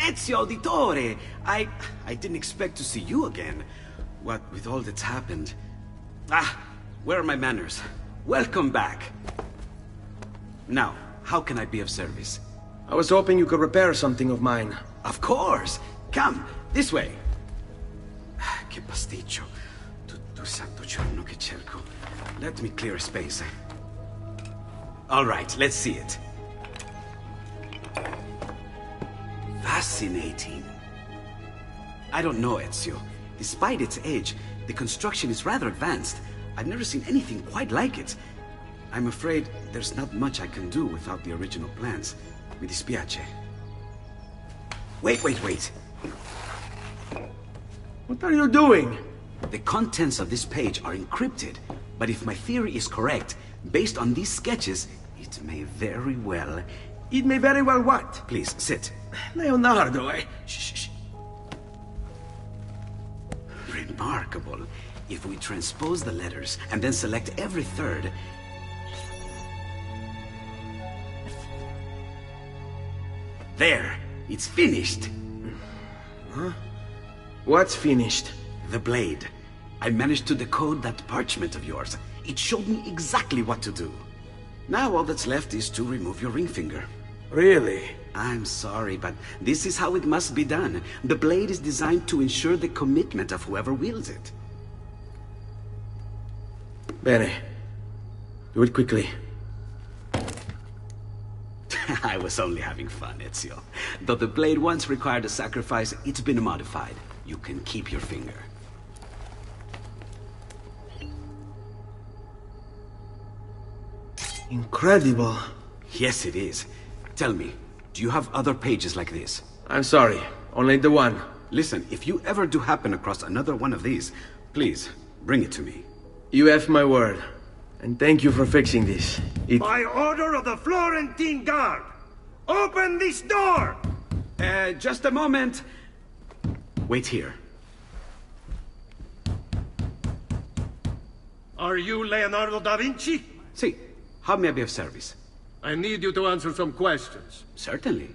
Ezio Auditore! I didn't expect to see you again. What with all that's happened. Ah, where are my manners? Welcome back. Now, how can I be of service? I was hoping you could repair something of mine. Of course! Come, this way! Che pasticcio. Tutto santo giorno che cerco. Let me clear a space. All right, let's see it. Fascinating. I don't know, Ezio. Despite its age, the construction is rather advanced. I've never seen anything quite like it. I'm afraid there's not much I can do without the original plans. Mi dispiace. Wait. What are you doing? The contents of this page are encrypted, but if my theory is correct, based on these sketches, it may very well... It may very well what? Please, sit. Leonardo, Shh. Remarkable. If we transpose the letters and then select every third... There! It's finished! Huh? What's finished? The blade. I managed to decode that parchment of yours. It showed me exactly what to do. Now all that's left is to remove your ring finger. Really? I'm sorry, but this is how it must be done. The blade is designed to ensure the commitment of whoever wields it. Bene. Do it quickly. I was only having fun, Ezio. Though the blade once required a sacrifice, it's been modified. You can keep your finger. Incredible. Yes, it is. Tell me, do you have other pages like this? I'm sorry, only the one. Listen, if you ever do happen across another one of these, please, bring it to me. You have my word. And thank you for fixing this. By order of the Florentine Guard! Open this door! Just a moment. Wait here. Are you Leonardo da Vinci? See, how may I be of service? I need you to answer some questions. Certainly.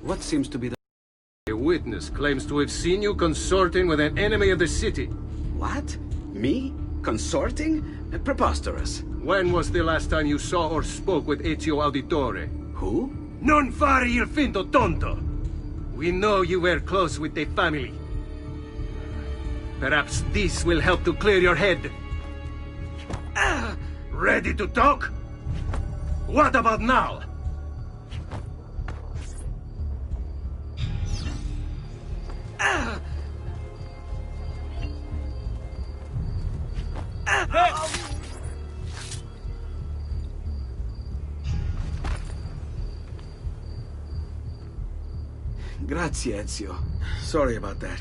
What seems to be the... A witness claims to have seen you consorting with an enemy of the city. What? Me? Consorting? Preposterous. When was the last time you saw or spoke with Ezio Auditore? Who? Non fare il finto tonto! We know you were close with the family. Perhaps this will help to clear your head. Ready to talk? What about now? Grazie, Ezio. Sorry about that.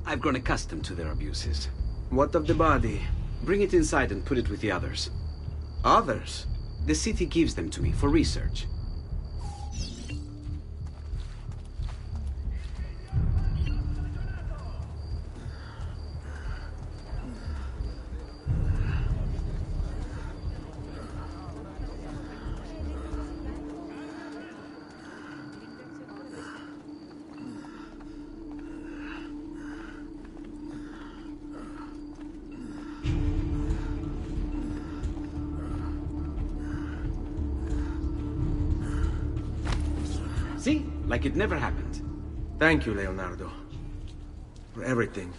I've grown accustomed to their abuses. What of the body? Bring it inside and put it with the others. Others? The city gives them to me for research. See? Like it never happened. Thank you, Leonardo. For everything.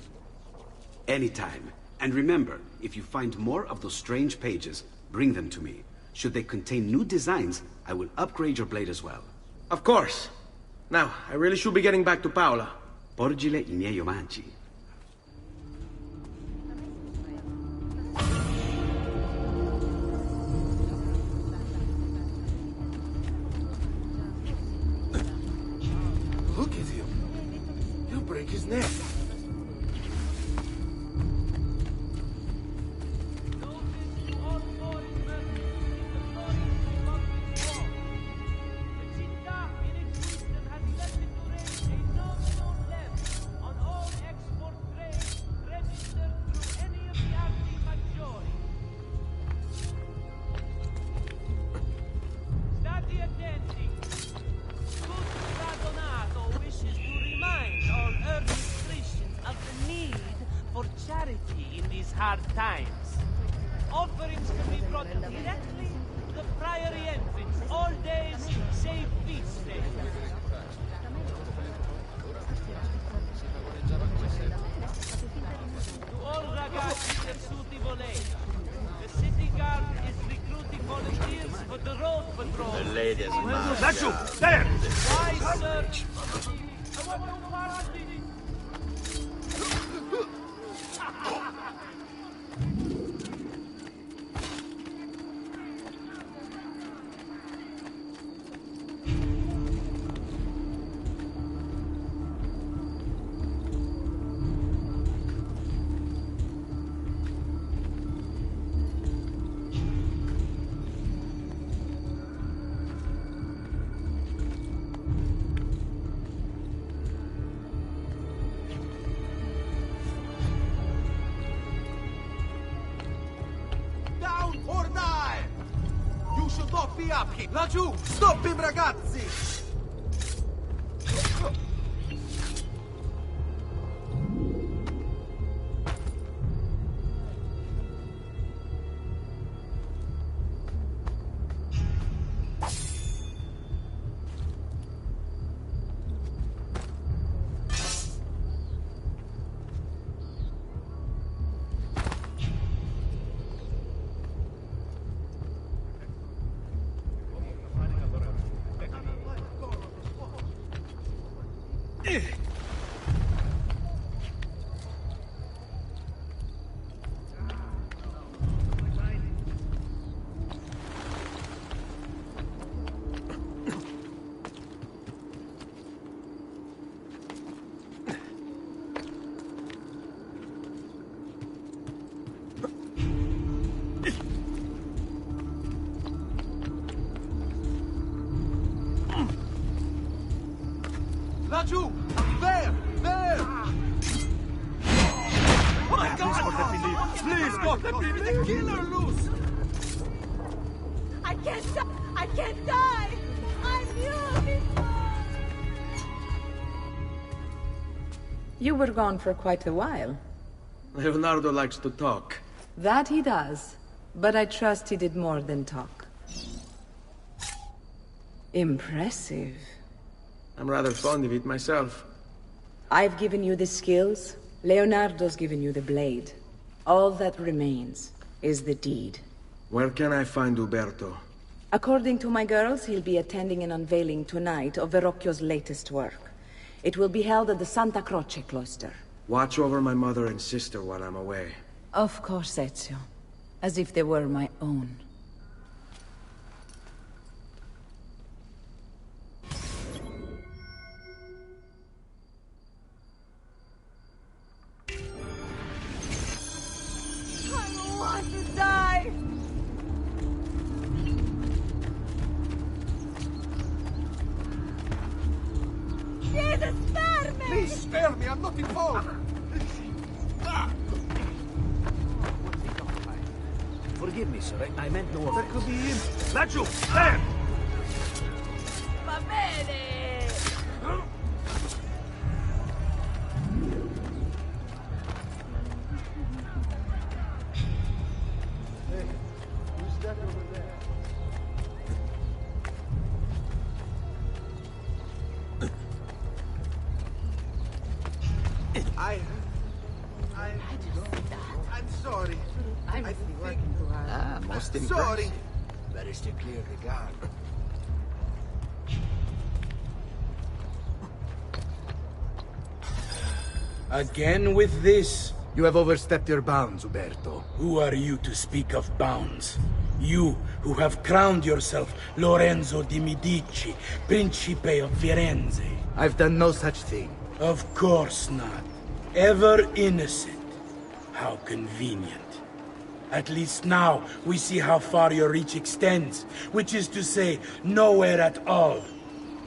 Anytime. And remember, if you find more of those strange pages, bring them to me. Should they contain new designs, I will upgrade your blade as well. Of course. Now, I really should be getting back to Paola. Porgile I miei omaggi. Look at him. He'll break his neck. times. Offerings can be brought directly to the priory entrance all days save feast days. To all ragazzi tessuti volenti, the city guard is recruiting volunteers for the road patrol. The ladies must. Laggiù! There! Why, sir? Down or die! You should not be up here! Laggiù! Stop him, ragazzi! Laggiù! There! There! Oh my God! Please, God, let me leave the killer loose! I can't die! I'm beautiful! You were gone for quite a while. Leonardo likes to talk. That he does, but I trust he did more than talk. Impressive. I'm rather fond of it myself. I've given you the skills, Leonardo's given you the blade. All that remains is the deed. Where can I find Uberto? According to my girls, he'll be attending an unveiling tonight of Verrocchio's latest work. It will be held at the Santa Croce cloister. Watch over my mother and sister while I'm away. Of course, Ezio. As if they were my own. I don't want to die! Jesus, spare me! Please spare me, I'm not involved! Forgive me, sir. I meant no offense. That could be him. Laggiù! There! Va bene! Who's that over there? I'm sorry. I think... Most Sorry. impressive. That is to clear the guard. Again with this? You have overstepped your bounds, Uberto. Who are you to speak of bounds? You who have crowned yourself Lorenzo di Medici, Principe of Firenze. I've done no such thing. Of course not. Ever innocent. How convenient. At least now we see how far your reach extends, which is to say, nowhere at all.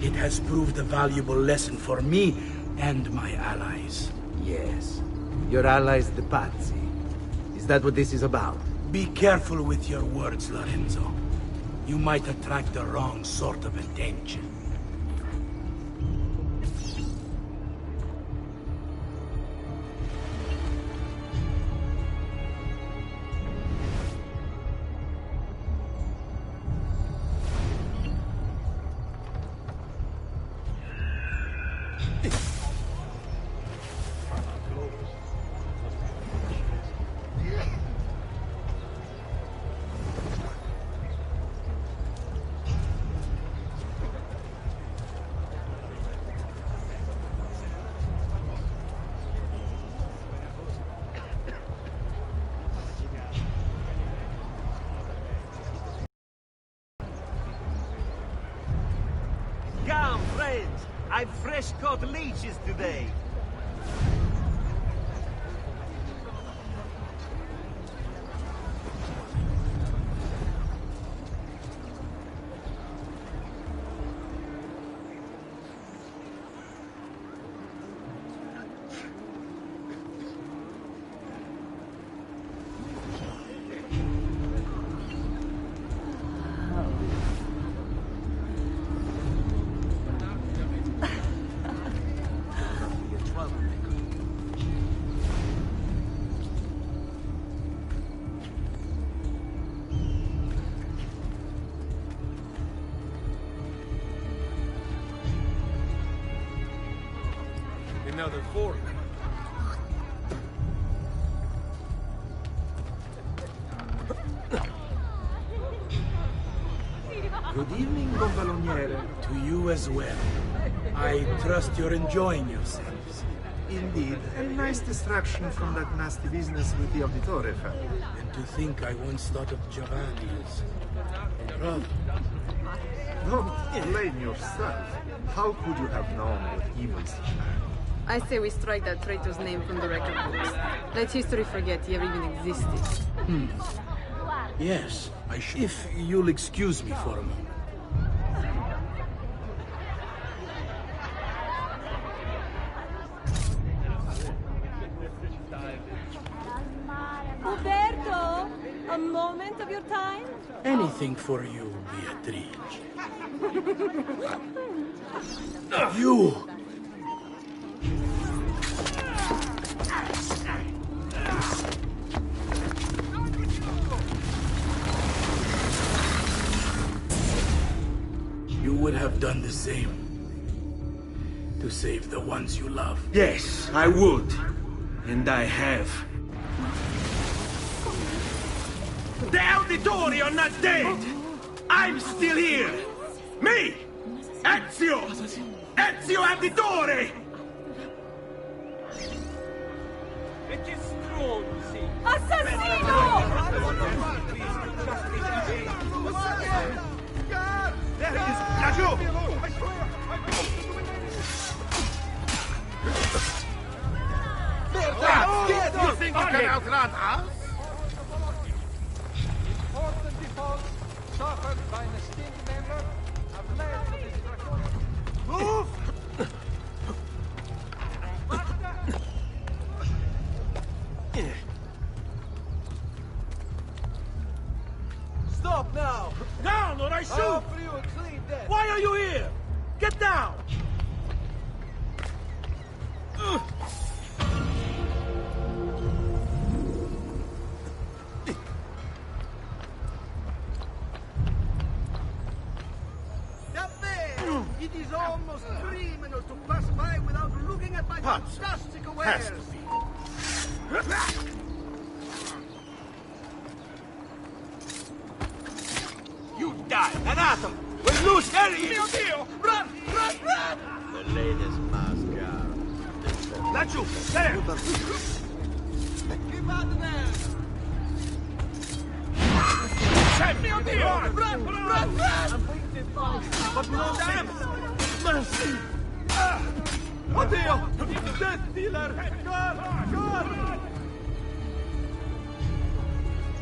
It has proved a valuable lesson for me and my allies. Yes. Your allies, the Pazzi. Is that what this is about? Be careful with your words, Lorenzo. You might attract the wrong sort of attention. wines! I've fresh caught leeches today. Another fork. Good evening, Gonfaloniere. To you as well. I trust you're enjoying yourselves. Indeed, a nice distraction from that nasty business with the Auditore family. And to think I once thought of Giovanni as a brother. Don't blame yourself. How could you have known what evils he had? I say we strike that traitor's name from the record books. Let history forget he ever even existed. Yes, I should. If you'll excuse me for a moment. Uberto, a moment of your time? Anything for you, Beatrice. You! You would have done the same. To save the ones you love. Yes, I would. And I have. The Auditori are not dead! I'm still here! Me! Ezio! Ezio Auditore! Assassino! There he is! Laggiù! You think you can outrun us? Important default suffered by an esteemed member have led to this draconian. Move! Stop now! Down or I shoot! I'll offer you a clean death! Why are you here? Get down! It is almost criminal to pass by without looking at my fantastic wares. You die! Anatom! We'll lose Harry! Mio Dio! Run! Run! Run! The latest mascara. Laggiù! There! Keep out of there! Mio Dio! Run! Run! Run! Run! But no damn! Mercy! Oddio! Death dealer! God!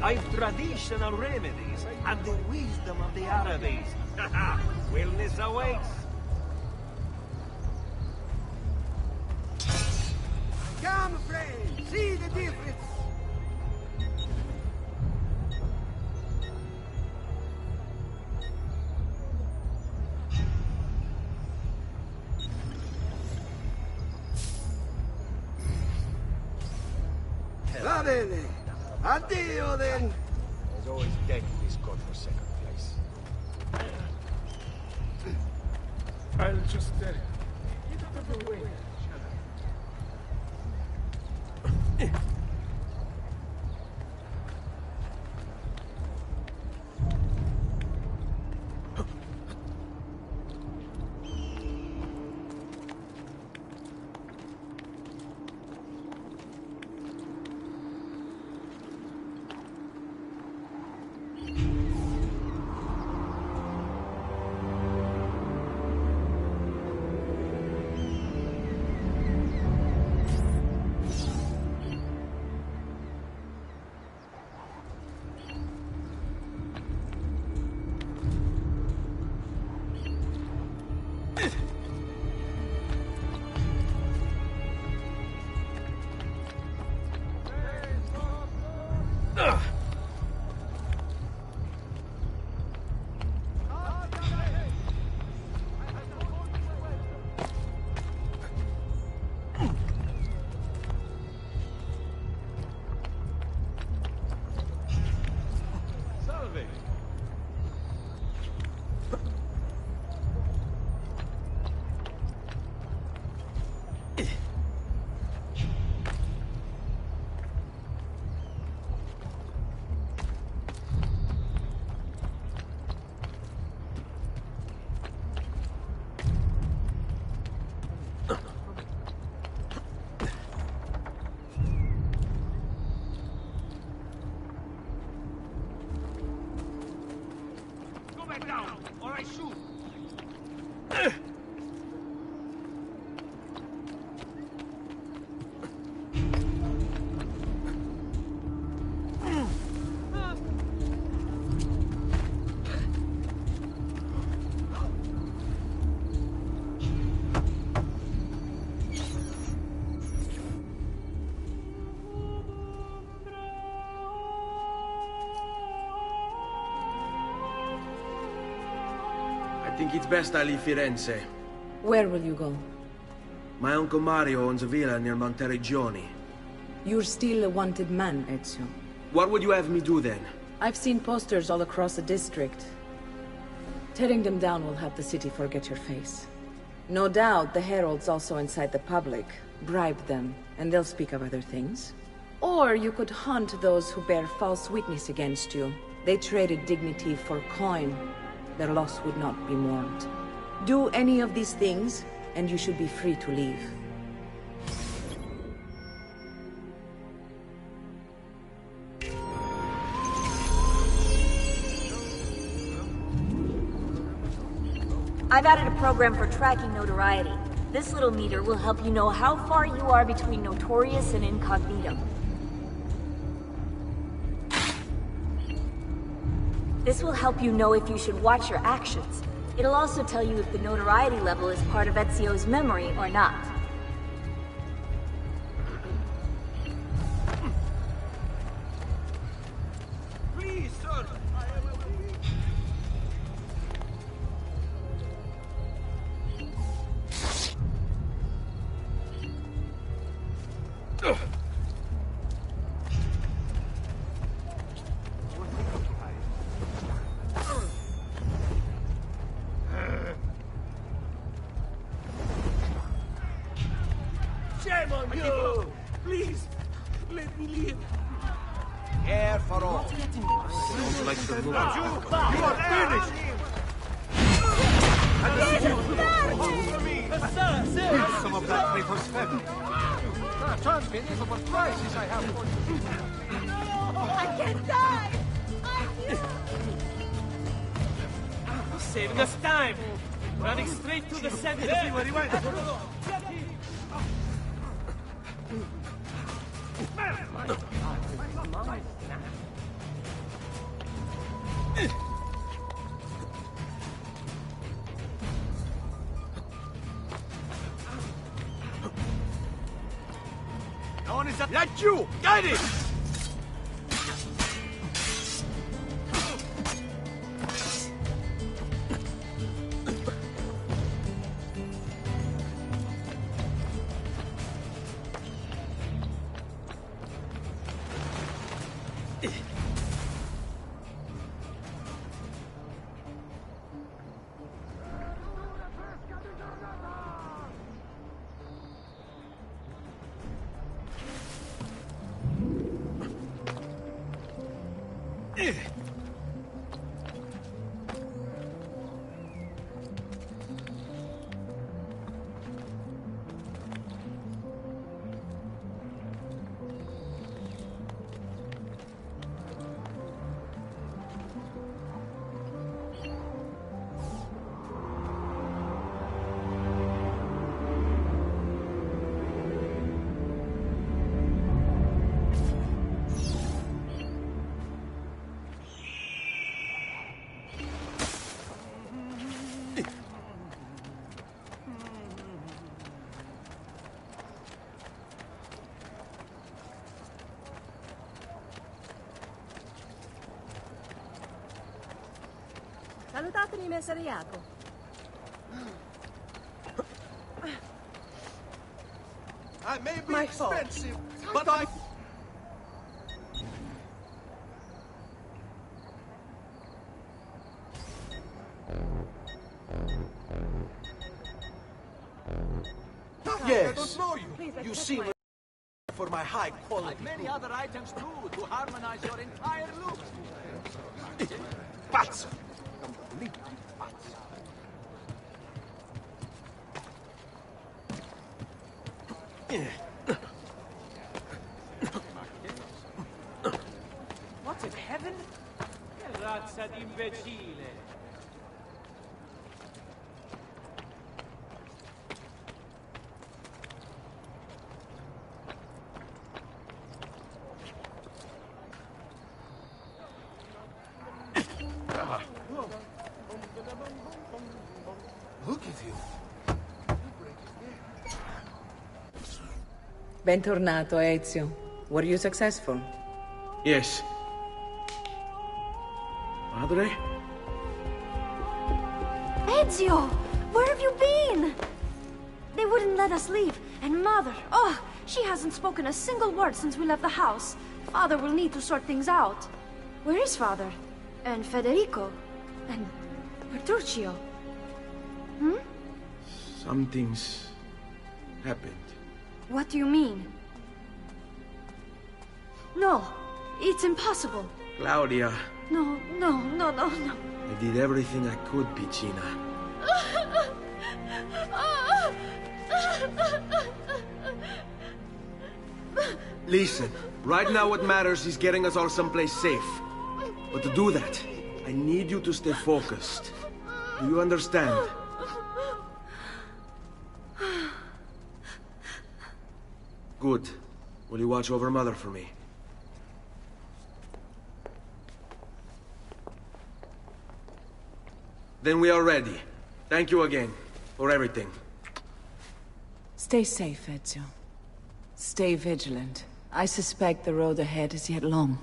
I've traditional remedies and the wisdom of the Arabes. Wellness awaits. Come, friend, see the difference. Va bene. Addio, then. There's always death in this godforsaken place. I'll just get out of the way. Back down, or I shoot! I think it's best I leave Firenze. Where will you go? My uncle Mario owns a villa near Monteriggioni. You're still a wanted man, Ezio. What would you have me do then? I've seen posters all across the district. Tearing them down will help the city forget your face. No doubt the heralds also incite the public. Bribe them, and they'll speak of other things. Or you could hunt those who bear false witness against you. They traded dignity for coin. Their loss would not be mourned. Do any of these things, and you should be free to leave. I've added a program for tracking notoriety. This little meter will help you know how far you are between notorious and incognito. This will help you know if you should watch your actions. It'll also tell you if the notoriety level is part of Ezio's memory or not. Please, sir! Shame on you! Please, let me live. Care for all. Sounds like the look. You are finished! Some of that traitor's feather. Charge me for what prices I have for you. I can't die! He's saving us time! Running straight to the center! See where he went! No one is at you! Get it! Salutatemi, Messer Iaco. I may be expensive, but I... Yes, I don't know you. You seem for my high quality. Many other items too, to harmonize your entire look. Pazzo! Completely pazzo. What in heaven? Che razza di imbecille! Look at him. Bentornato, Ezio. Were you successful? Yes. Padre? Ezio! Where have you been? They wouldn't let us leave. And Mother, oh, she hasn't spoken a single word since we left the house. Father will need to sort things out. Where is Father? And Federico? And Petruccio? Hmm? Something's happened. What do you mean? No, it's impossible. Claudia, No. I did everything I could, Piccina. Listen, right now what matters is getting us all someplace safe. But to do that, I need you to stay focused. Do you understand? Good. Will you watch over Mother for me? Then we are ready. Thank you again for everything. Stay safe, Ezio. Stay vigilant. I suspect the road ahead is yet long.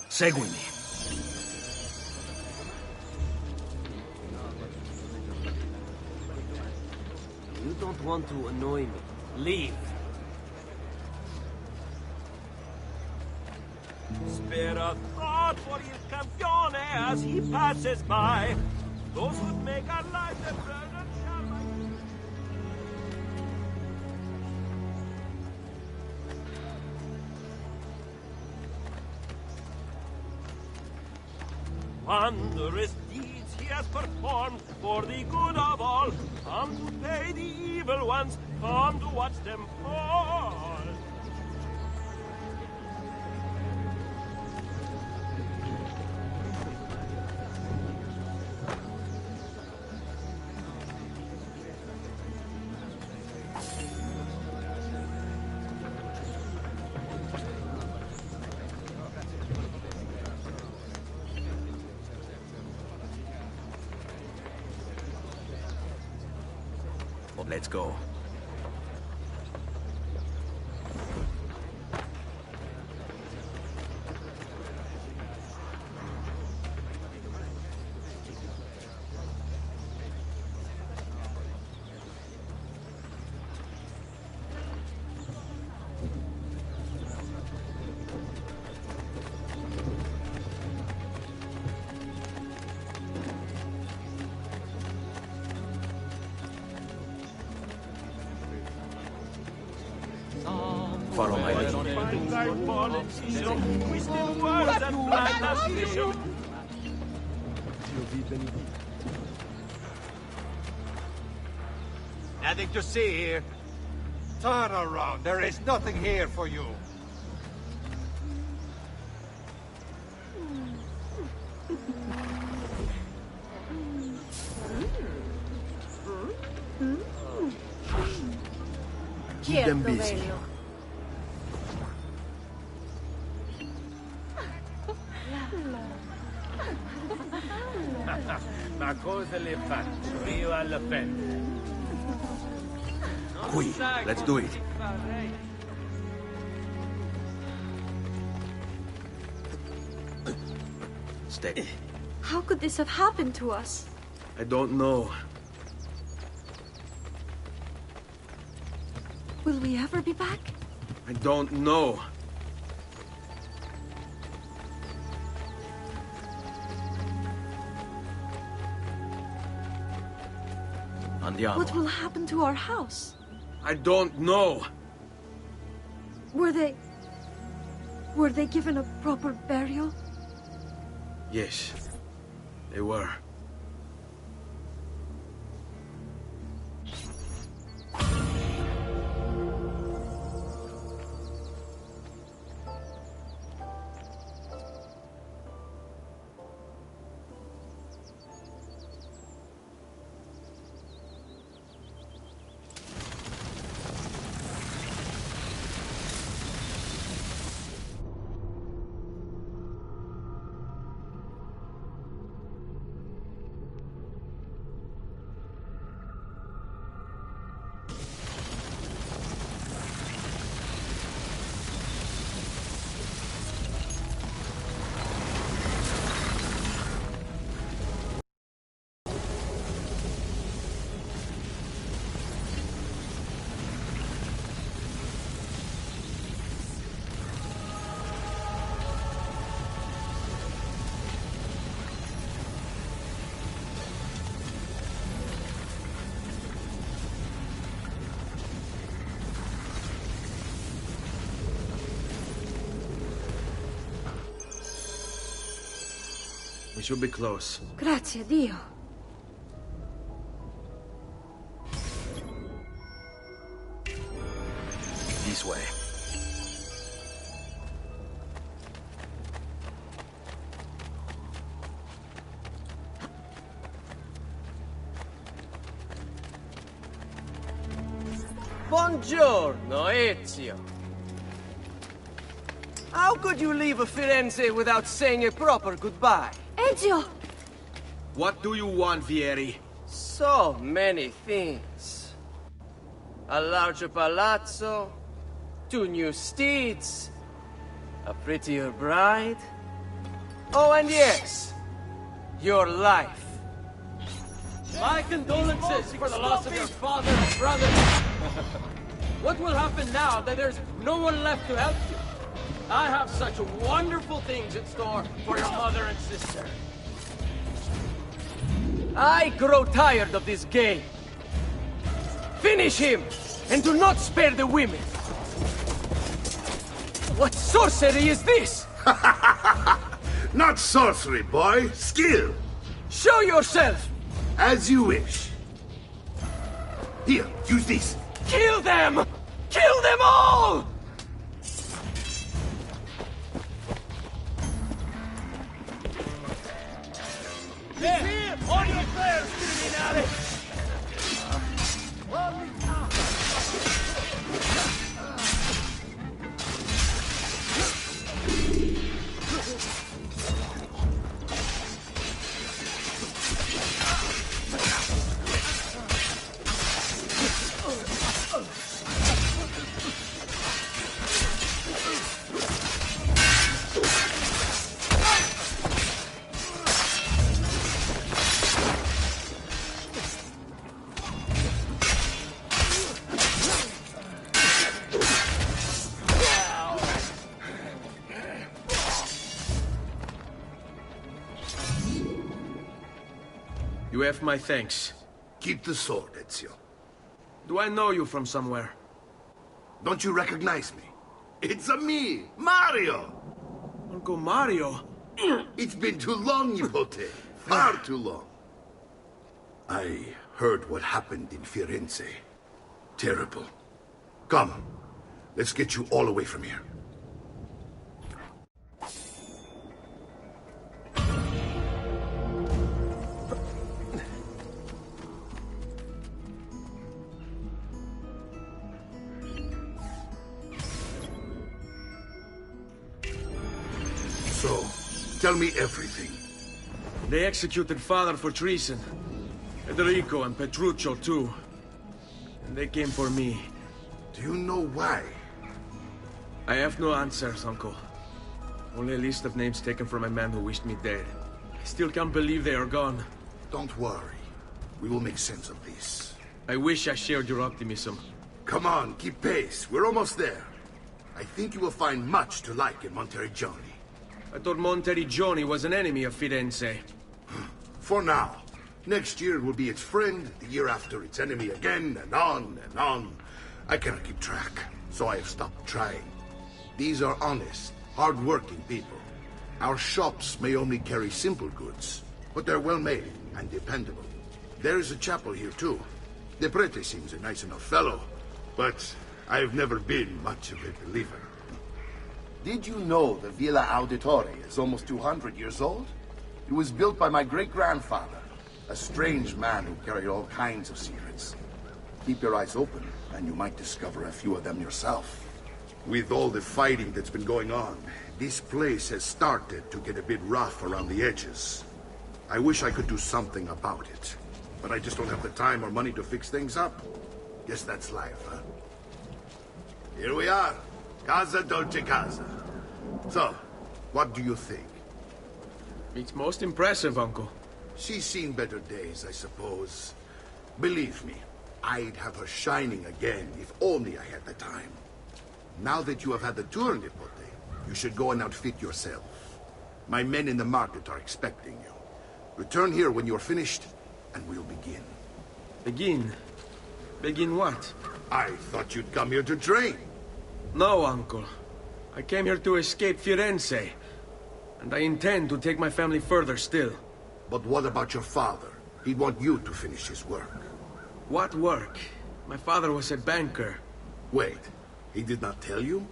Seguimi. You don't want to annoy me. Leave. Spare a thought for Il Campione as he passes by. Those who make our lives a burden shall wondrous deeds he has performed for the good of all. Come to pay the evil ones, come to watch them fall. Let's go. Follow my lead. Nothing to see here. Turn around. There is nothing here for you. Keep them busy. Ma cosa le faccio io alla fende? Qui, let's do it. Stay. How could this have happened to us? I don't know. Will we ever be back? I don't know. Andiamo. What will happen to our house? I don't know. Were they given a proper burial? Yes, they were. We should be close. Grazie, Dio. This way. Buongiorno, Ezio. How could you leave Firenze without saying a proper goodbye? Ezio! What do you want, Vieri? So many things. A larger palazzo, 2 new steeds, a prettier bride. Oh, and yes, your life. My condolences for the loss of your father and brother. What will happen now that there's no one left to help you? I have such wonderful things in store for your mother and sister. I grow tired of this game. Finish him, and do not spare the women. What sorcery is this? Not sorcery, boy. Skill. Show yourself. As you wish. Here, use this. Kill them! Kill them all! There! On your prayers, criminale! You have my thanks. Keep the sword, Ezio. Do I know you from somewhere? Don't you recognize me? It's me, Mario! Uncle Mario? It's been too long, Nipote. Far too long. I heard what happened in Firenze. Terrible. Come, let's get you all away from here. So, tell me everything. They executed father for treason. Federico and Petruccio too. And they came for me. Do you know why? I have no answers, Uncle. Only a list of names taken from a man who wished me dead. I still can't believe they are gone. Don't worry. We will make sense of this. I wish I shared your optimism. Come on, keep pace. We're almost there. I think you will find much to like in Monteriggioni. I thought Monteriggioni was an enemy of Firenze. For now. Next year it will be its friend, the year after its enemy again, and on and on. I cannot keep track, so I have stopped trying. These are honest, hard-working people. Our shops may only carry simple goods, but they're well-made and dependable. There is a chapel here, too. The prete seems a nice enough fellow, but I've never been much of a believer. Did you know the Villa Auditore is almost 200 years old? It was built by my great-grandfather, a strange man who carried all kinds of secrets. Keep your eyes open, and you might discover a few of them yourself. With all the fighting that's been going on, this place has started to get a bit rough around the edges. I wish I could do something about it, but I just don't have the time or money to fix things up. Guess that's life, huh? Here we are. Casa Dolce Casa. So, what do you think? It's most impressive, Uncle. She's seen better days, I suppose. Believe me, I'd have her shining again if only I had the time. Now that you have had the tour, Nipote, you should go and outfit yourself. My men in the market are expecting you. Return here when you're finished, and we'll begin. Begin? Begin what? I thought you'd come here to train. No, Uncle. I came here to escape Firenze. And I intend to take my family further still. But what about your father? He'd want you to finish his work. What work? My father was a banker. Wait, he did not tell you?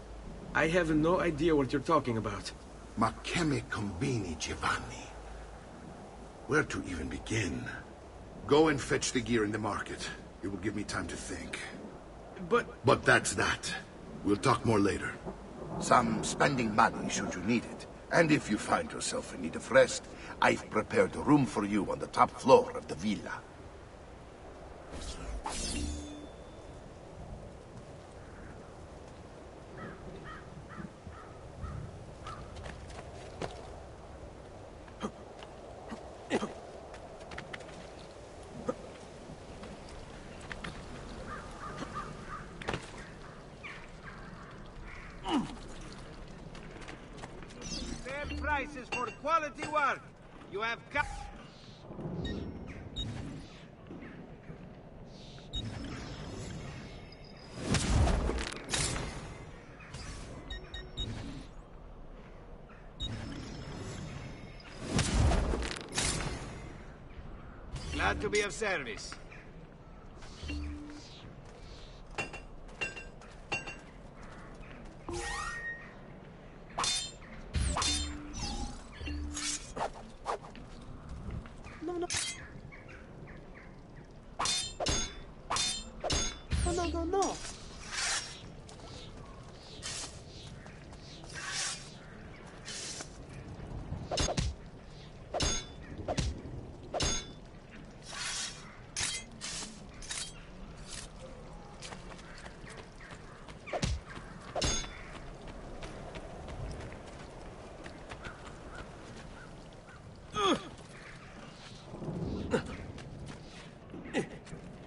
I have no idea what you're talking about. Ma che me combini, Giovanni? Where to even begin? Go and fetch the gear in the market. It will give me time to think. But that's that. We'll talk more later. Some spending money should you need it. And if you find yourself in need of rest, I've prepared a room for you on the top floor of the villa. Fair prices for quality work. You have got... Glad to be of service. No, no. No, no, no, no.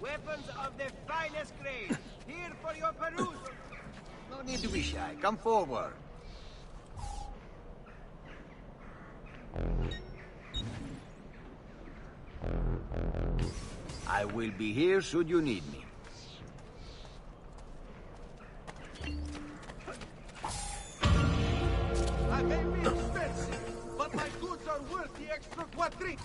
Weapons of the finest grade. Here for your perusal. No need to be shy. Come forward. I will be here should you need me. I may be expensive, but my goods are worth the extra quadrille.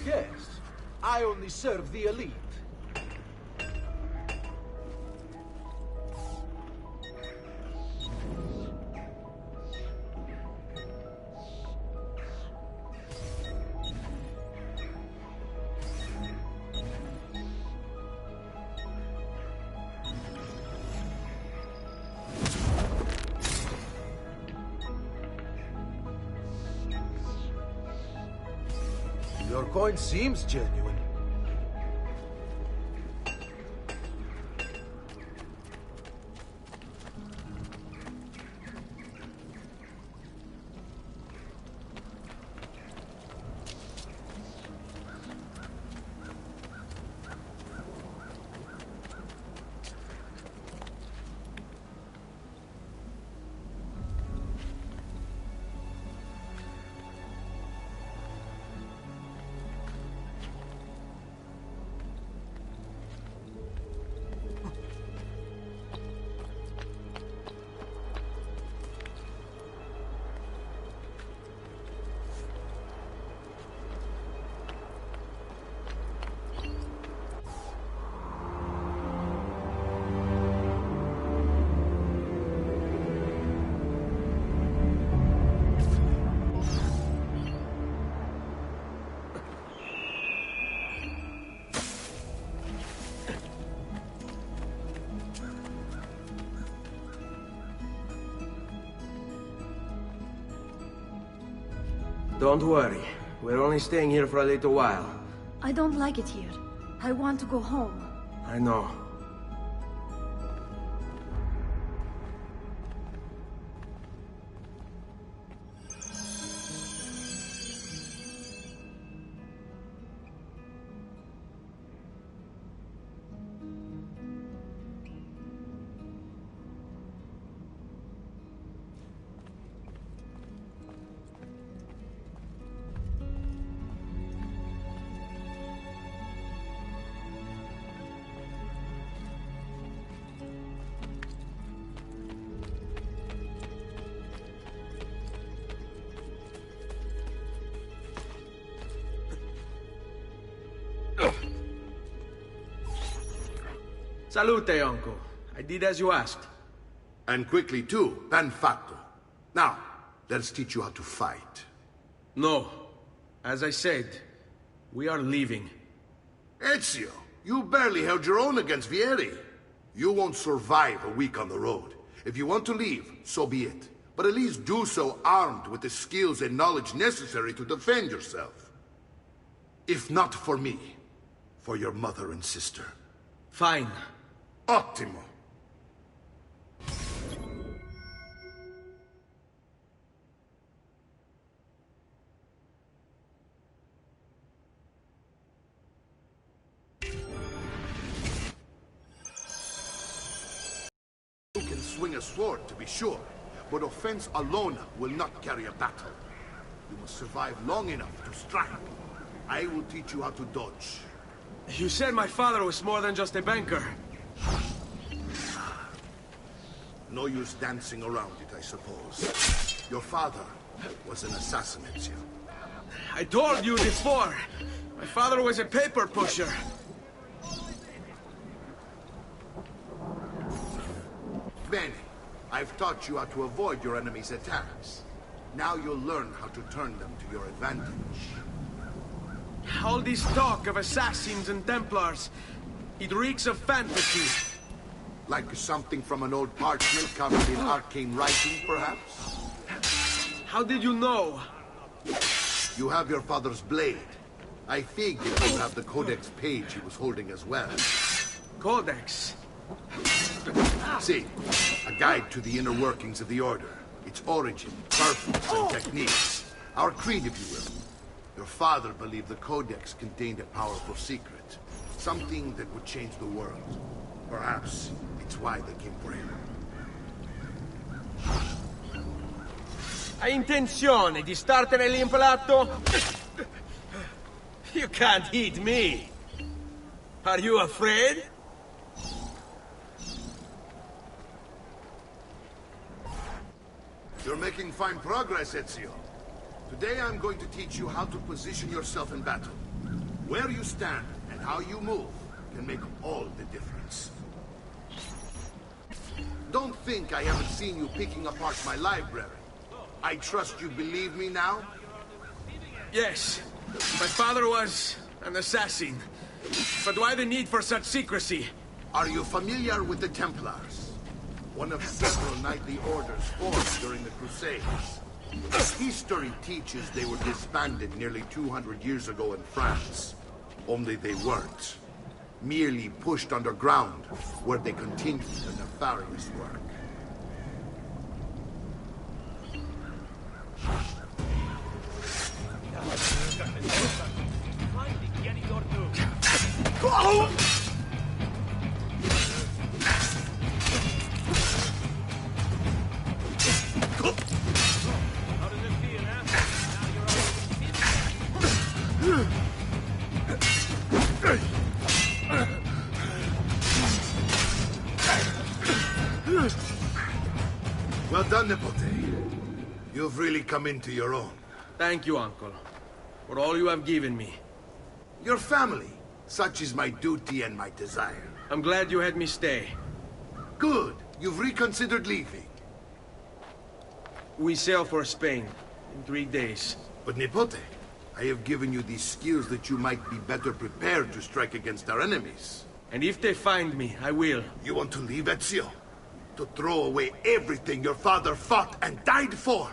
Yes, I only serve the elite. Your coin seems genuine. Don't worry. We're only staying here for a little while. I don't like it here. I want to go home. I know. Salute, uncle. I did as you asked. And quickly too, ben fatto. Now, let's teach you how to fight. No. As I said, we are leaving. Ezio, you barely held your own against Vieri. You won't survive a week on the road. If you want to leave, so be it. But at least do so armed with the skills and knowledge necessary to defend yourself. If not for me, for your mother and sister. Fine. Ottimo. You can swing a sword, to be sure, but offense alone will not carry a battle. You must survive long enough to strike. I will teach you how to dodge. You said my father was more than just a banker. No use dancing around it, I suppose. Your father was an assassin, Ezio. I told you before. My father was a paper pusher. Bene. I've taught you how to avoid your enemy's attacks. Now you'll learn how to turn them to your advantage. All this talk of assassins and Templars, it reeks of fantasy. Like something from an old parchment covered in arcane writing, perhaps? How did you know? You have your father's blade. I figured you have the Codex page he was holding as well. Codex? See, a guide to the inner workings of the Order. Its origin, purpose, and techniques. Our creed, if you will. Your father believed the Codex contained a powerful secret. Something that would change the world. Perhaps it's why they came for him. Hai intenzione di startene l'impalato? You can't hit me. Are you afraid? You're making fine progress, Ezio. Today I'm going to teach you how to position yourself in battle. Where you stand and how you move can make all the difference. Don't think I haven't seen you picking apart my library. I trust you believe me now? Yes. My father was an assassin. But why the need for such secrecy? Are you familiar with the Templars? One of several knightly orders formed during the Crusades. History teaches they were disbanded nearly 200 years ago in France. Only they weren't. Merely pushed underground, where they continued their nefarious work. Well done, Nipote. You've really come into your own. Thank you, Uncle, for all you have given me. Your family. Such is my duty and my desire. I'm glad you had me stay. Good. You've reconsidered leaving. We sail for Spain in 3 days. But Nipote, I have given you these skills that you might be better prepared to strike against our enemies. And if they find me, I will. You want to leave, Ezio? To throw away everything your father fought and died for?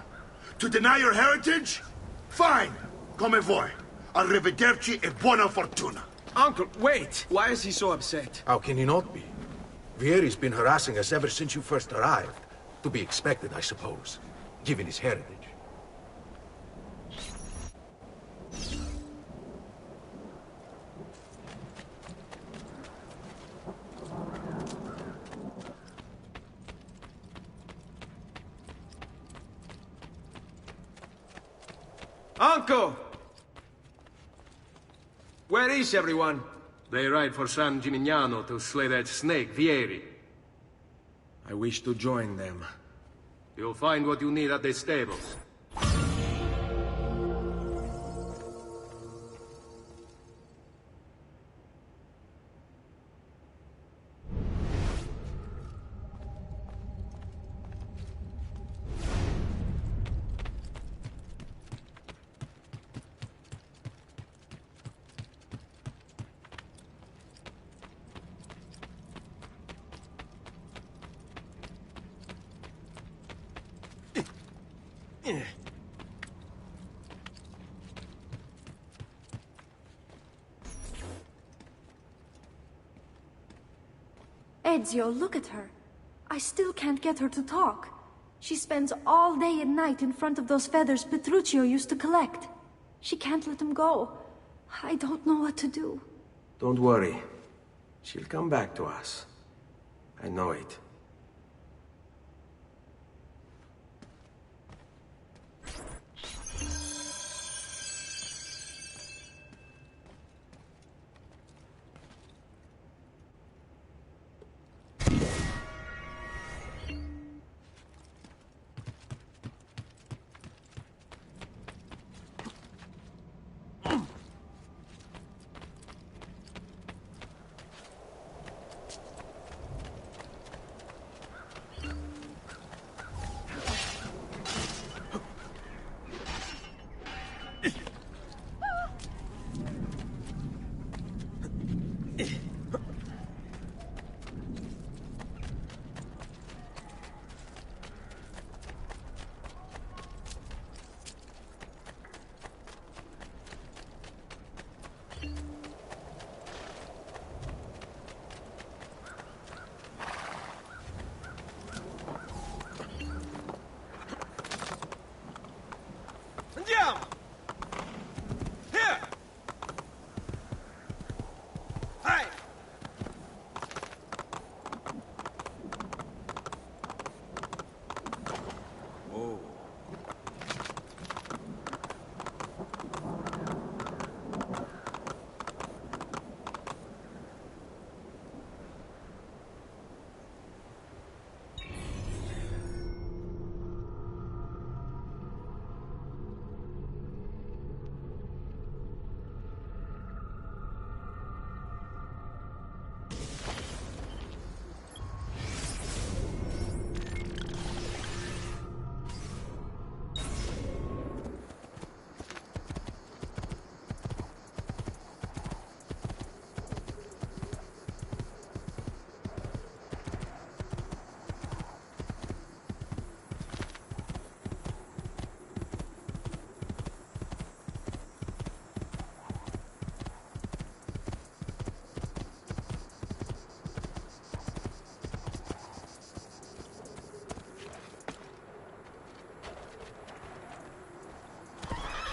To deny your heritage? Fine! Come vuoi. Arrivederci e buona fortuna. Uncle, wait! Why is he so upset? How can he not be? Vieri's been harassing us ever since you first arrived. To be expected, I suppose, given his heritage. Uncle! Where is everyone? They ride for San Gimignano to slay that snake, Vieri. I wish to join them. You'll find what you need at the stables. Ezio, look at her. I still can't get her to talk. She spends all day and night in front of those feathers Petruchio used to collect. She can't let them go. I don't know what to do. Don't worry. She'll come back to us. I know it. Andiamo! Here! Hey! Whoa.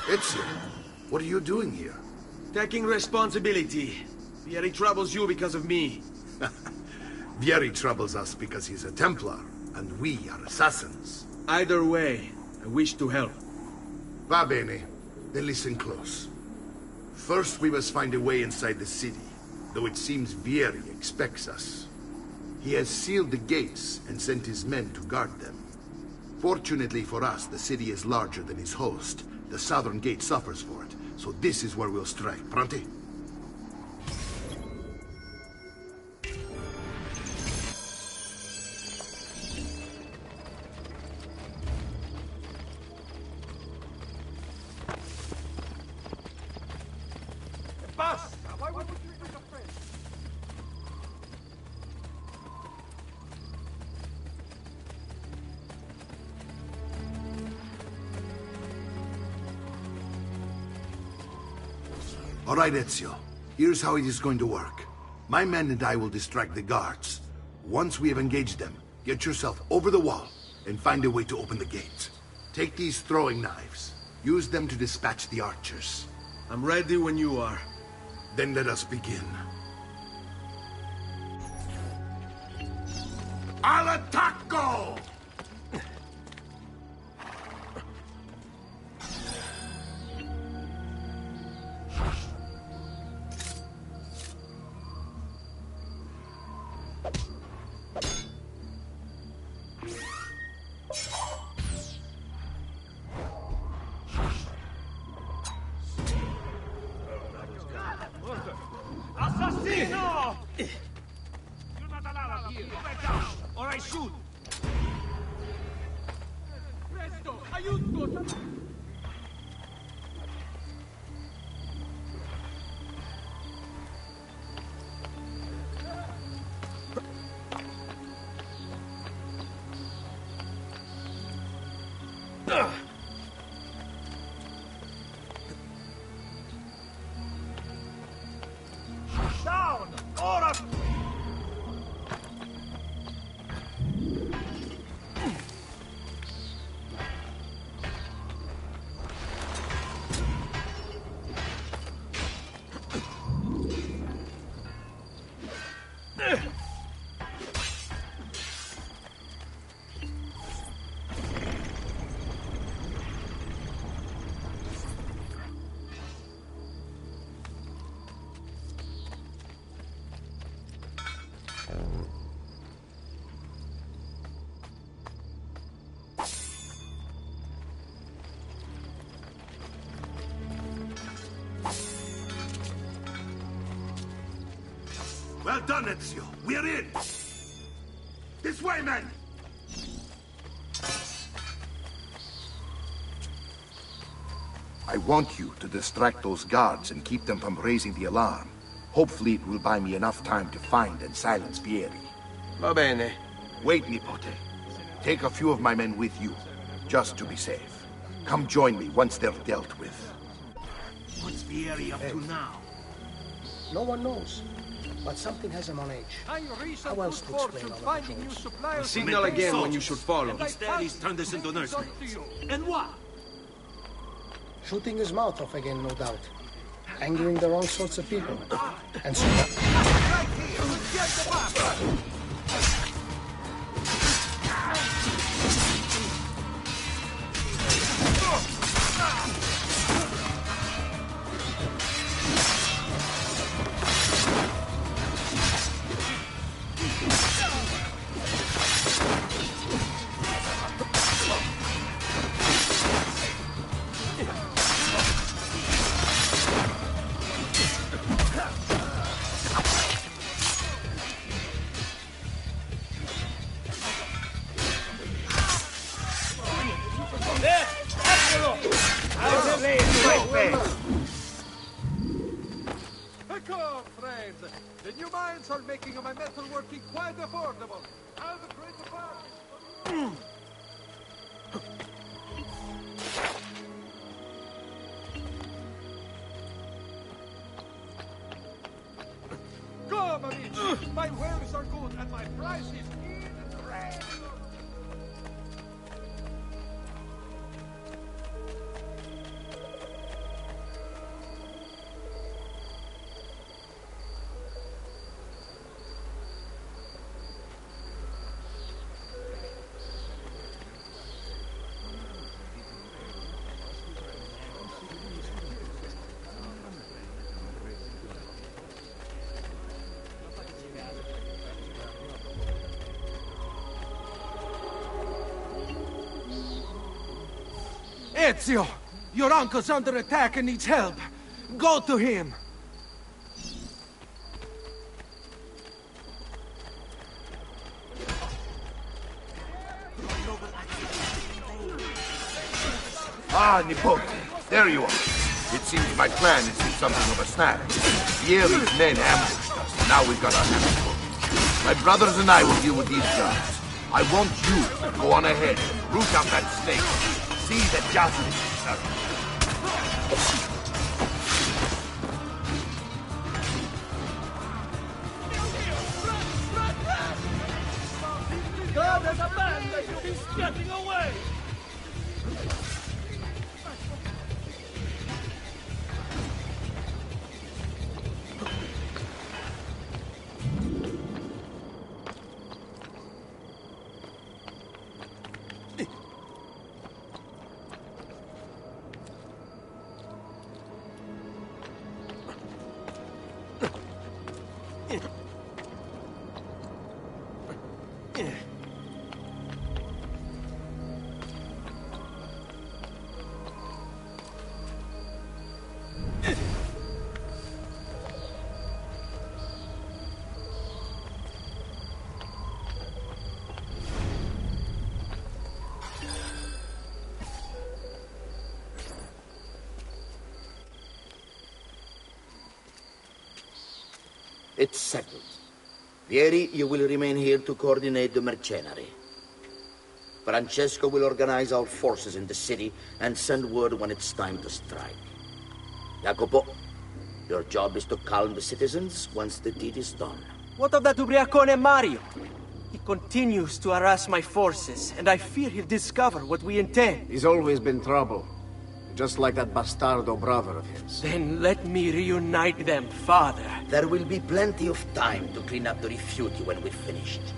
Ezio, what are you doing here? Taking responsibility. Vieri troubles you because of me. Vieri troubles us because he's a Templar, and we are assassins. Either way, I wish to help. Va bene. Then listen close. First, we must find a way inside the city, though it seems Vieri expects us. He has sealed the gates and sent his men to guard them. Fortunately for us, the city is larger than its host. The southern gate suffers for it, so this is where we'll strike. Pronti? Basta! Why would you treat us a friend? All right, Ezio. Here's how it is going to work. My men and I will distract the guards. Once we have engaged them, get yourself over the wall and find a way to open the gate. Take these throwing knives. Use them to dispatch the archers. I'm ready when you are. Then let us begin. Al attacco! Assassino! Or I shoot! Presto! Aiuto! Well done, Ezio. We're in. This way, men! I want you to distract those guards and keep them from raising the alarm. Hopefully it will buy me enough time to find and silence Vieri. Va bene. Wait, Nipote. Take a few of my men with you, just to be safe. Come join me once they're dealt with. What's Vieri up to now? No one knows. But something has him on edge. How else to explain all of the We signal again when you should follow. Instead, he's turned this into nursery. And what? Shooting his mouth off again, no doubt. Angering the wrong sorts of people. And so... The new mines are making my metalworking quite affordable. I'll be great to buy. Go, amici! My wares are good and my price is in red. Ezio! Your uncle's under attack and needs help. Go to him! Ah, Nipote. There you are. It seems my plan is in something of a snag. Vieri's men ambushed us, and now we've got our hands full. My brothers and I will deal with these guards. I want you to go on ahead and root out that snake. See that justice is served. God, there's a man that he's getting away! It's settled. Vieri, you will remain here to coordinate the mercenary. Francesco will organize our forces in the city and send word when it's time to strike. Jacopo, your job is to calm the citizens once the deed is done. What of that Ubriacone Mario? He continues to harass my forces, and I fear he'll discover what we intend. He's always been trouble. Just like that bastardo brother of his. Then let me reunite them, father. There will be plenty of time to clean up the rifiuti when we're finished.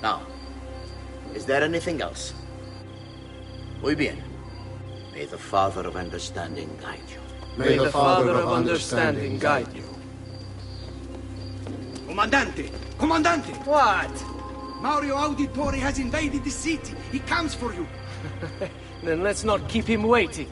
Now, is there anything else? Muy bien. May the Father of Understanding guide you. May the Father of Understanding guide you. Comandante! Comandante! What? Mario Auditore has invaded the city. He comes for you. Then let's not keep him waiting.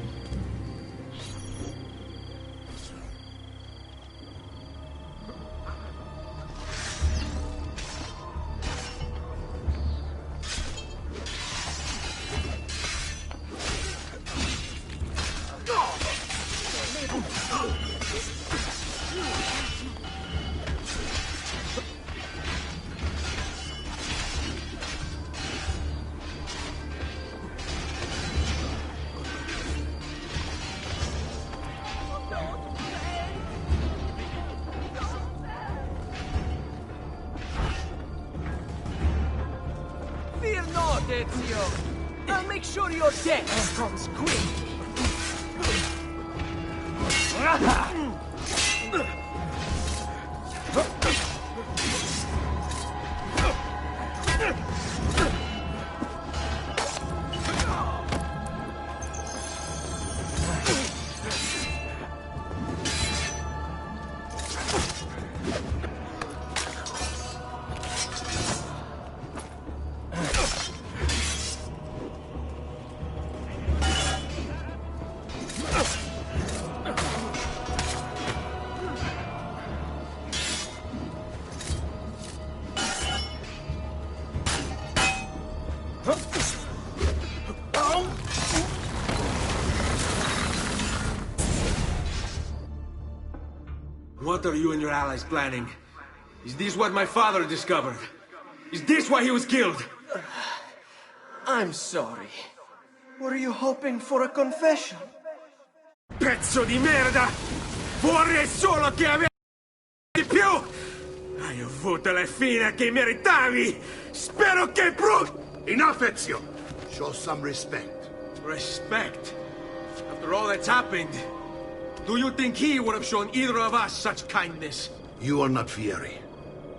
Fear not, Ezio. I'll make sure your death comes quick. What are you and your allies planning? Is this what my father discovered? Is this why he was killed? I'm sorry. Were you hoping for a confession? Pezzo di merda! Vorrei solo che avessi di più! Hai avuto la fine che meritavi! Spero che Enough, Ezio! Show some respect. Respect? After all that's happened, do you think he would have shown either of us such kindness? You are not Fieri.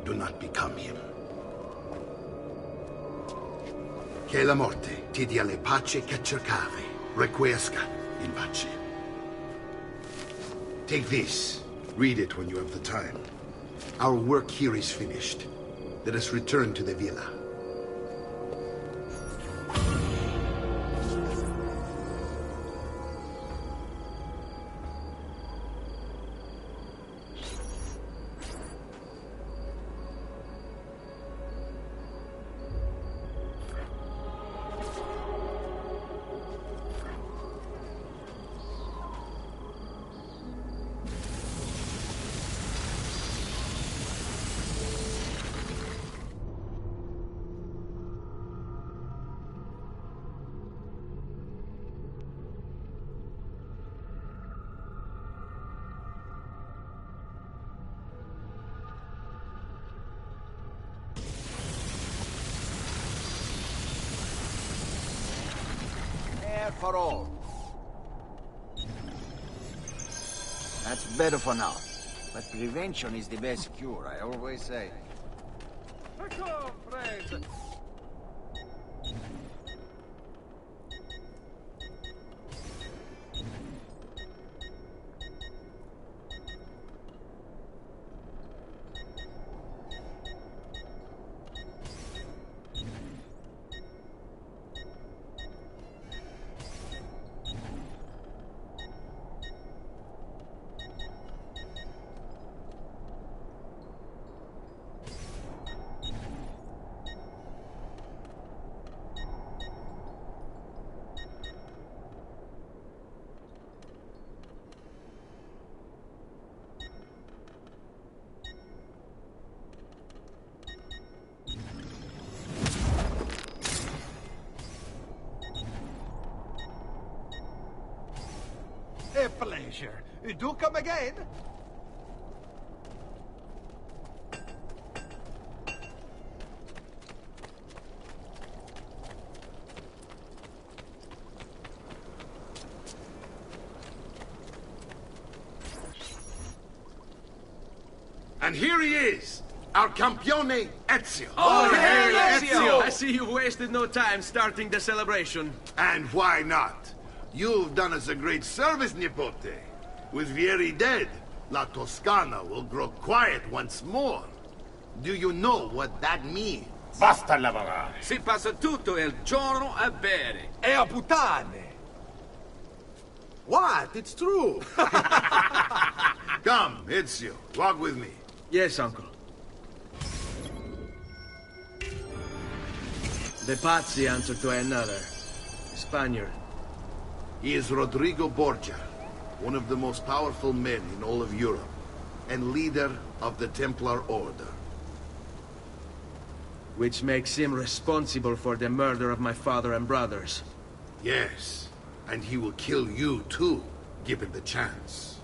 Do not become him. Che la morte ti dia le pace che cercavi. Requiesca in pace. Take this. Read it when you have the time. Our work here is finished. Let us return to the villa. For all. That's better for now. But prevention is the best cure, I always say. Come, friends. A pleasure. Do come again. And here he is, our campione Ezio. Oh, hey, Ezio! I see you've wasted no time starting the celebration. And why not? You've done us a great service, Nipote. With Vieri dead, La Toscana will grow quiet once more. Do you know what that means? Basta lavorare. Si passa tutto il giorno a bere. E a puttane. What? It's true. Come, Ezio, walk with me. Yes, uncle. The Pazzi answer to another. Spaniard. He is Rodrigo Borgia, one of the most powerful men in all of Europe, and leader of the Templar Order. Which makes him responsible for the murder of my father and brothers. Yes, and he will kill you too, given the chance.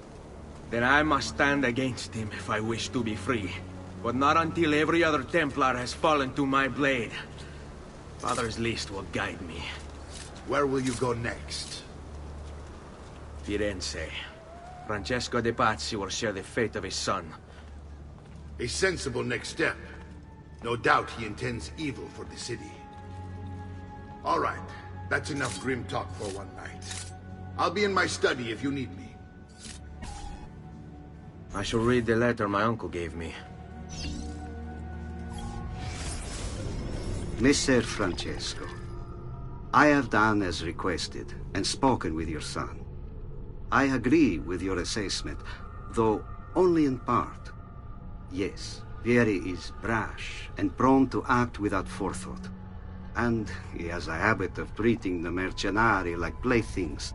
Then I must stand against him if I wish to be free. But not until every other Templar has fallen to my blade. Father's list will guide me. Where will you go next? Firenze. Francesco de Pazzi will share the fate of his son. A sensible next step. No doubt he intends evil for the city. All right, that's enough grim talk for one night. I'll be in my study if you need me. I shall read the letter my uncle gave me. Messer Francesco, I have done as requested and spoken with your son. I agree with your assessment, though only in part. Yes, Vieri is brash and prone to act without forethought. And he has a habit of treating the mercenari like playthings.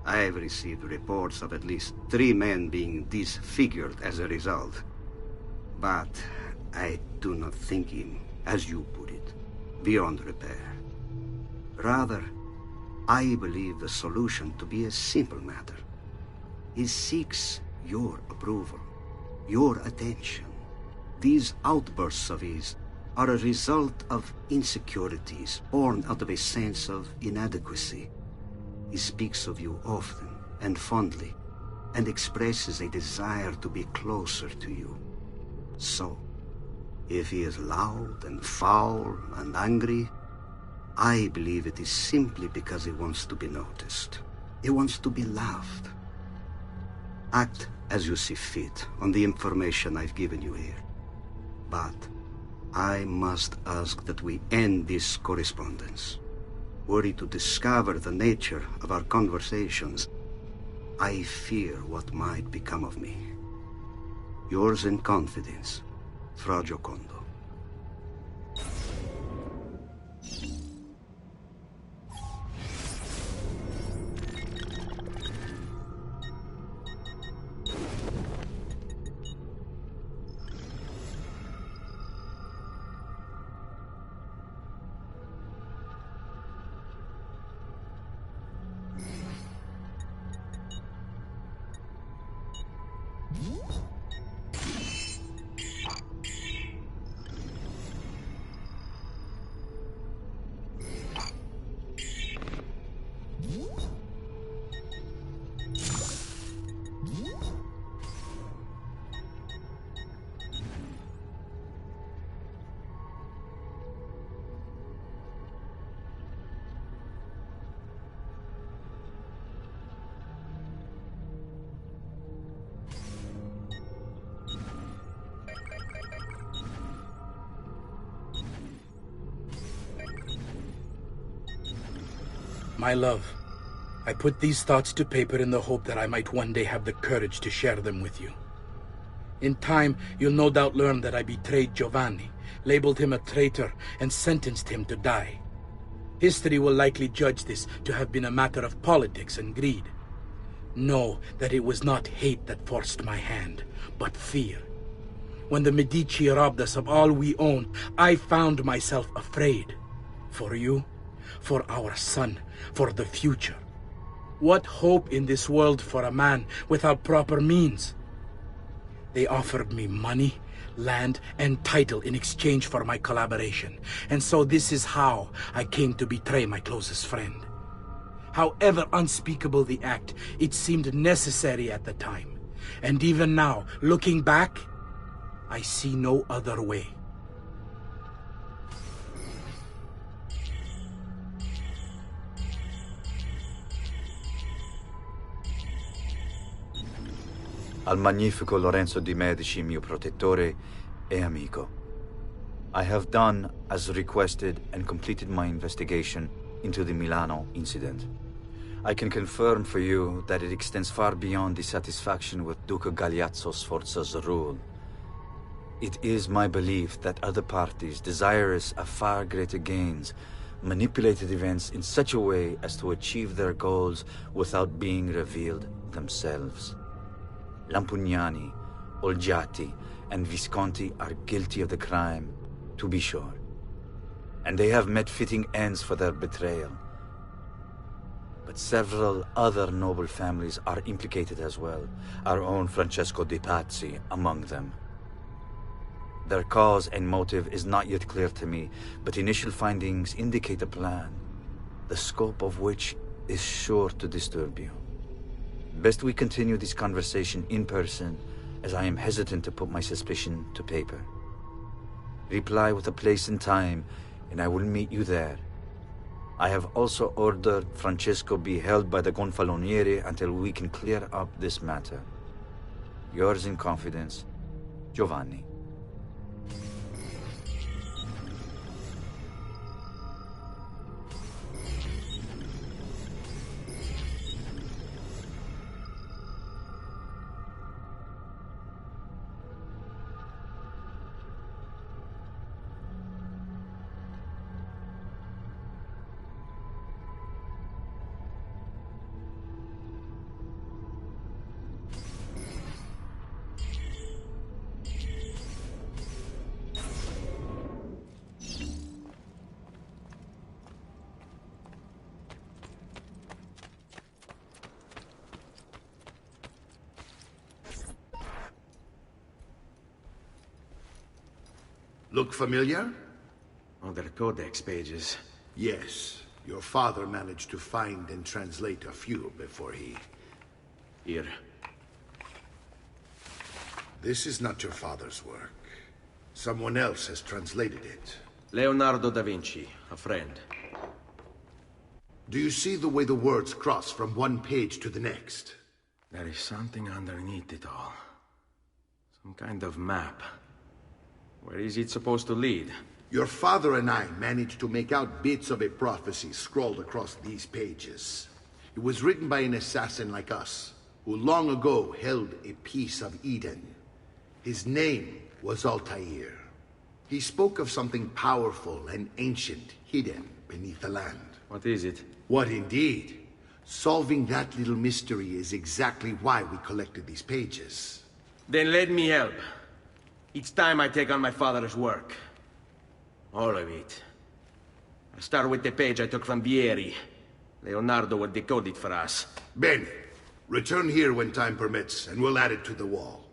I have received reports of at least 3 men being disfigured as a result. But I do not think him, as you put it, beyond repair. Rather, I believe the solution to be a simple matter. He seeks your approval, your attention. These outbursts of his are a result of insecurities born out of a sense of inadequacy. He speaks of you often and fondly, and expresses a desire to be closer to you. So, if he is loud and foul and angry, I believe it is simply because he wants to be noticed. He wants to be loved. Act as you see fit on the information I've given you here. But I must ask that we end this correspondence. Were he to discover the nature of our conversations, I fear what might become of me. Yours in confidence, Fra Giocondo. My love, I put these thoughts to paper in the hope that I might one day have the courage to share them with you. In time, you'll no doubt learn that I betrayed Giovanni, labeled him a traitor, and sentenced him to die. History will likely judge this to have been a matter of politics and greed. Know that it was not hate that forced my hand, but fear. When the Medici robbed us of all we own, I found myself afraid. For you, for our son, for the future. What hope in this world for a man without proper means? They offered me money, land, and title in exchange for my collaboration. And so this is how I came to betray my closest friend. However unspeakable the act, it seemed necessary at the time. And even now, looking back, I see no other way. Al magnifico Lorenzo di Medici, mio protettore e amico. I have done as requested and completed my investigation into the Milano incident. I can confirm for you that it extends far beyond dissatisfaction with Duca Galeazzo Sforza's rule. It is my belief that other parties, desirous of far greater gains, manipulated events in such a way as to achieve their goals without being revealed themselves. Lampugnani, Olgiati, and Visconti are guilty of the crime, to be sure. And they have met fitting ends for their betrayal. but several other noble families are implicated as well, our own Francesco de Pazzi among them. Their cause and motive is not yet clear to me, but initial findings indicate a plan, the scope of which is sure to disturb you. Best we continue this conversation in person, as I am hesitant to put my suspicion to paper. Reply with a place and time, and I will meet you there. I have also ordered Francesco be held by the Gonfaloniere until we can clear up this matter. Yours in confidence, Giovanni. Look familiar? Oh, they're codex pages. Yes. Your father managed to find and translate a few before he... Here. This is not your father's work. Someone else has translated it. Leonardo da Vinci, a friend. Do you see the way the words cross from one page to the next? There is something underneath it all. Some kind of map. Where is it supposed to lead? Your father and I managed to make out bits of a prophecy scrawled across these pages. It was written by an assassin like us, who long ago held a piece of Eden. His name was Altair. He spoke of something powerful and ancient hidden beneath the land. What is it? What indeed? Solving that little mystery is exactly why we collected these pages. Then let me help. Each time I take on my father's work. All of it. I start with the page I took from Vieri. Leonardo will decode it for us. Ben, return here when time permits, and we'll add it to the wall.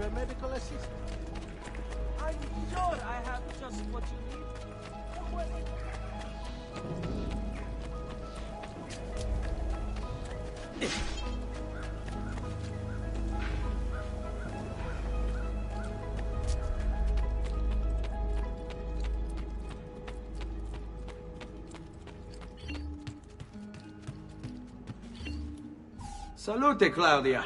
a medical assistant. I'm sure I have just what you need. Salute, Claudia.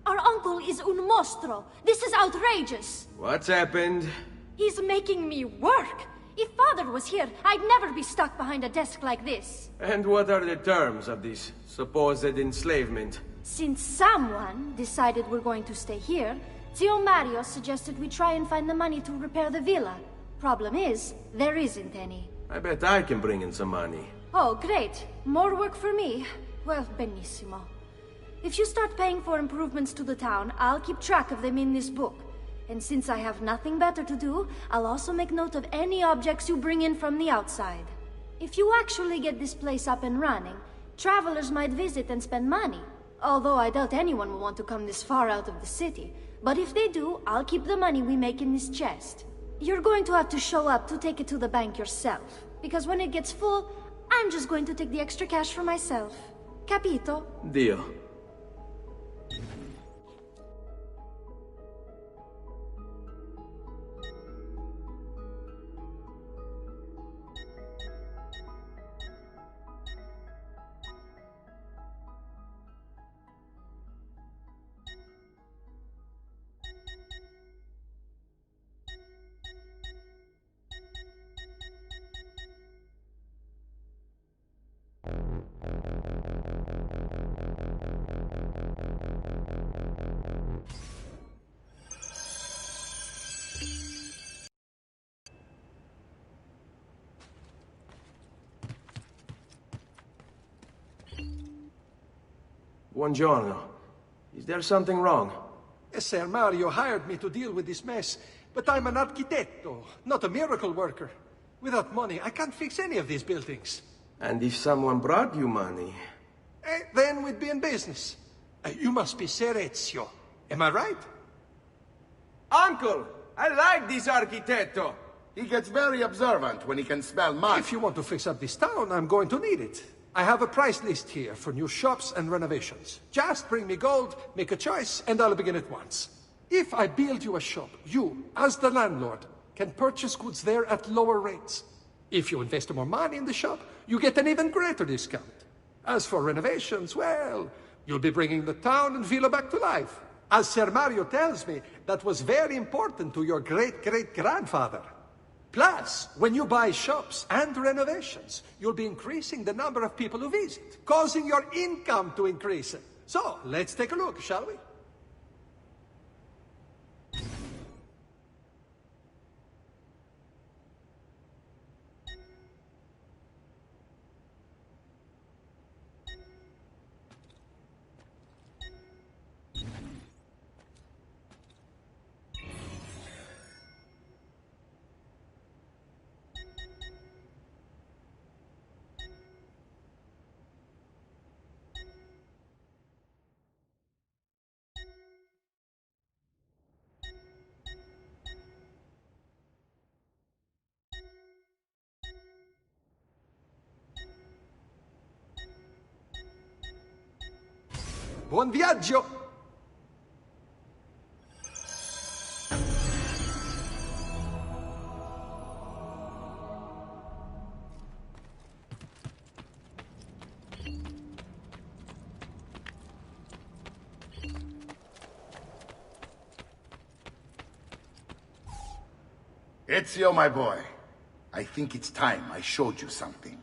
Our uncle is un mostro. This is outrageous. What's happened? He's making me work. If Father was here, I'd never be stuck behind a desk like this. And what are the terms of this supposed enslavement? Since someone decided we're going to stay here, Zio Mario suggested we try and find the money to repair the villa. Problem is, there isn't any. I bet I can bring in some money. Oh, great. More work for me. Well, benissimo. If you start paying for improvements to the town, I'll keep track of them in this book. And since I have nothing better to do, I'll also make note of any objects you bring in from the outside. If you actually get this place up and running, travelers might visit and spend money. Although I doubt anyone will want to come this far out of the city. But if they do, I'll keep the money we make in this chest. You're going to have to show up to take it to the bank yourself. Because when it gets full, I'm just going to take the extra cash for myself. Capito? Deal. Buongiorno. Is there something wrong? Ser Mario hired me to deal with this mess, but I'm an architetto, not a miracle worker. Without money, I can't fix any of these buildings. And if someone brought you money? Then we'd be in business. You must be Ser Ezio. Am I right? Uncle! I like this architetto! He gets very observant when he can smell mud. If you want to fix up this town, I'm going to need it. I have a price list here for new shops and renovations. Just bring me gold, make a choice, and I'll begin at once. If I build you a shop, you, as the landlord, can purchase goods there at lower rates. If you invest more money in the shop, you get an even greater discount. As for renovations, well, you'll be bringing the town and villa back to life. As Ser Mario tells me, that was very important to your great-great-grandfather. Plus, when you buy shops and renovations, you'll be increasing the number of people who visit, causing your income to increase. So, let's take a look, shall we? Buon viaggio! Ezio, my boy, I think it's time I showed you something.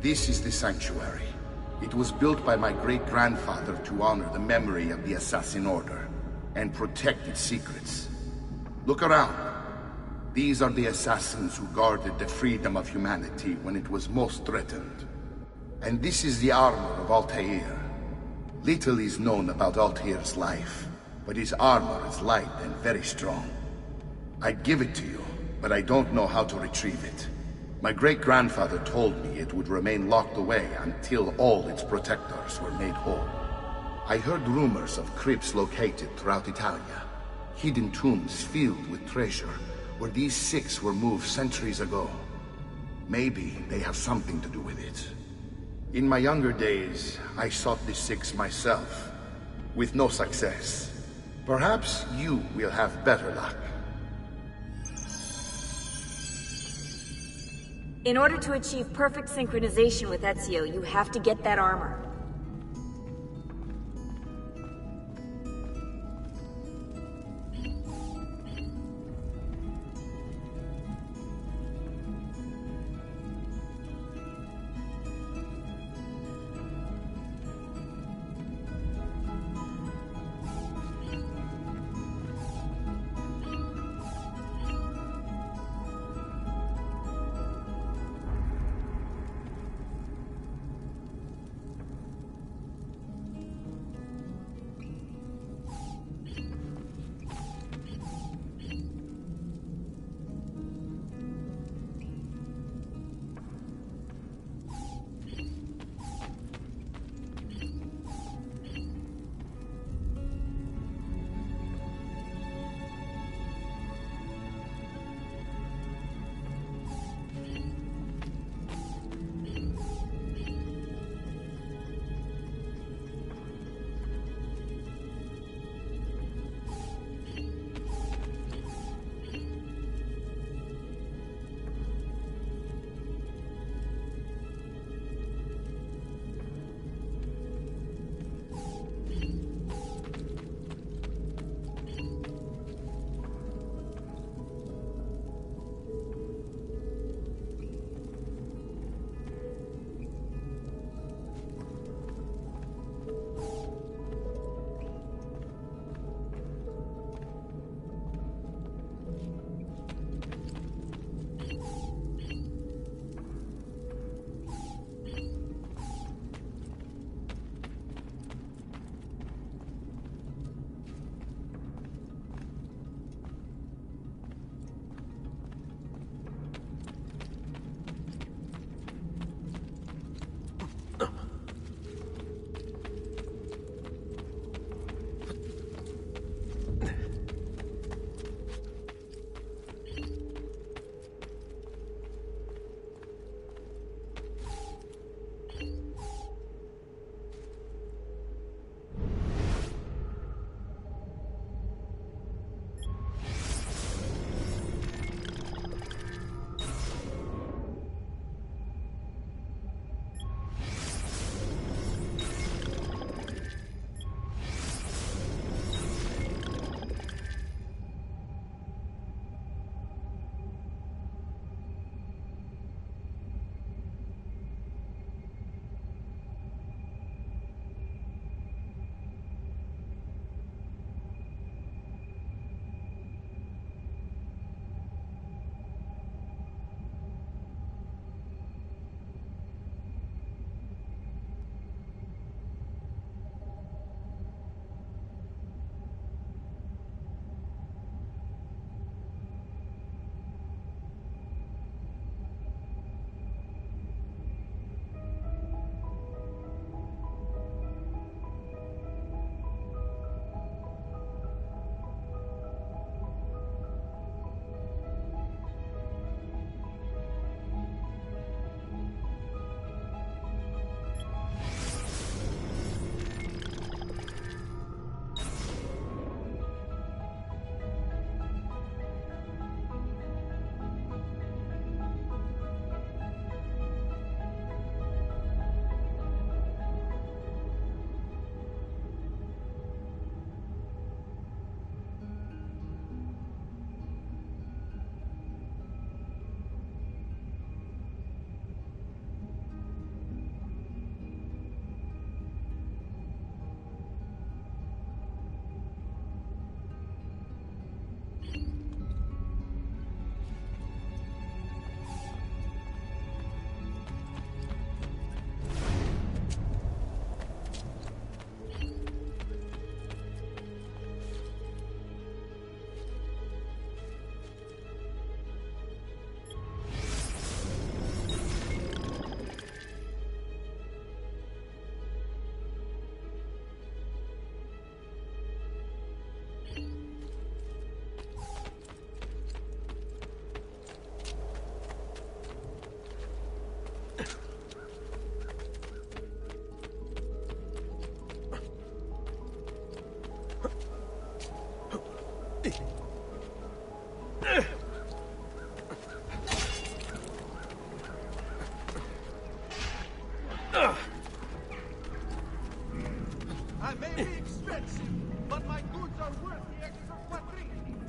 This is the sanctuary. It was built by my great-grandfather to honor the memory of the Assassin Order and protect its secrets. Look around. These are the assassins who guarded the freedom of humanity when it was most threatened. And this is the armor of Altair. Little is known about Altair's life, but his armor is light and very strong. I'd give it to you, but I don't know how to retrieve it. My great-grandfather told me it would remain locked away until all its protectors were made whole. I heard rumors of crypts located throughout Italia, hidden tombs filled with treasure, where these six were moved centuries ago. Maybe they have something to do with it. In my younger days, I sought the six myself, with no success. Perhaps you will have better luck. In order to achieve perfect synchronization with Ezio, you have to get that armor.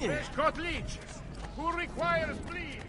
Prescott Leach, who requires bleed?